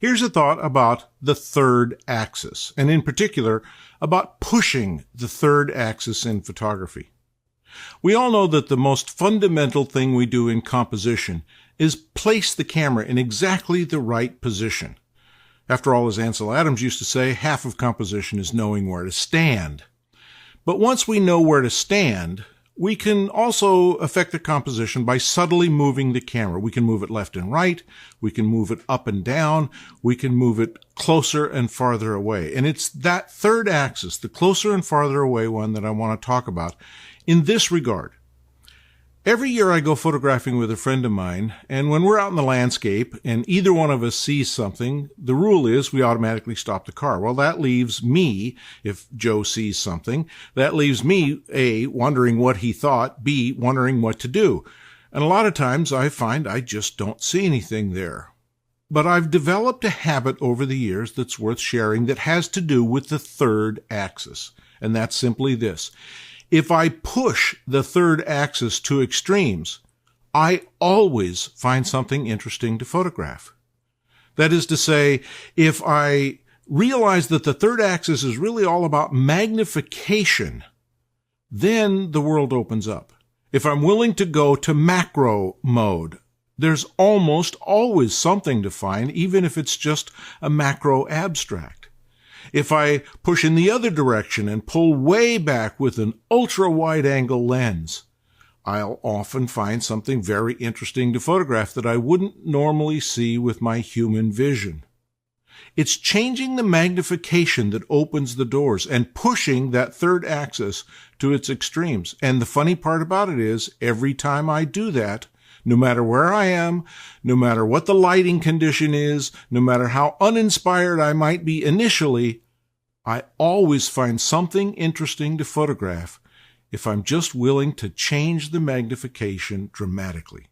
Here's a thought about the third axis, and in particular, about pushing the third axis in photography. We all know that the most fundamental thing we do in composition is place the camera in exactly the right position. After all, as Ansel Adams used to say, half of composition is knowing where to stand. But once we know where to stand, we can also affect the composition by subtly moving the camera. We can move it left and right. We can move it up and down. We can move it closer and farther away. And it's that third axis, the closer and farther away one, that I want to talk about in this regard. Every year I go photographing with a friend of mine, and when we're out in the landscape and either one of us sees something, the rule is we automatically stop the car. Well, that leaves me, if Joe sees something, that leaves me, A, wondering what he thought, B, wondering what to do. And a lot of times I find I just don't see anything there. But I've developed a habit over the years that's worth sharing that has to do with the third axis, and that's simply this. If I push the third axis to extremes, I always find something interesting to photograph. That is to say, if I realize that the third axis is really all about magnification, then the world opens up. If I'm willing to go to macro mode, there's almost always something to find, even if it's just a macro abstract. If I push in the other direction and pull way back with an ultra-wide-angle lens, I'll often find something very interesting to photograph that I wouldn't normally see with my human vision. It's changing the magnification that opens the doors and pushing that third axis to its extremes. And the funny part about it is, every time I do that, no matter where I am, no matter what the lighting condition is, no matter how uninspired I might be initially, I always find something interesting to photograph if I'm just willing to change the magnification dramatically.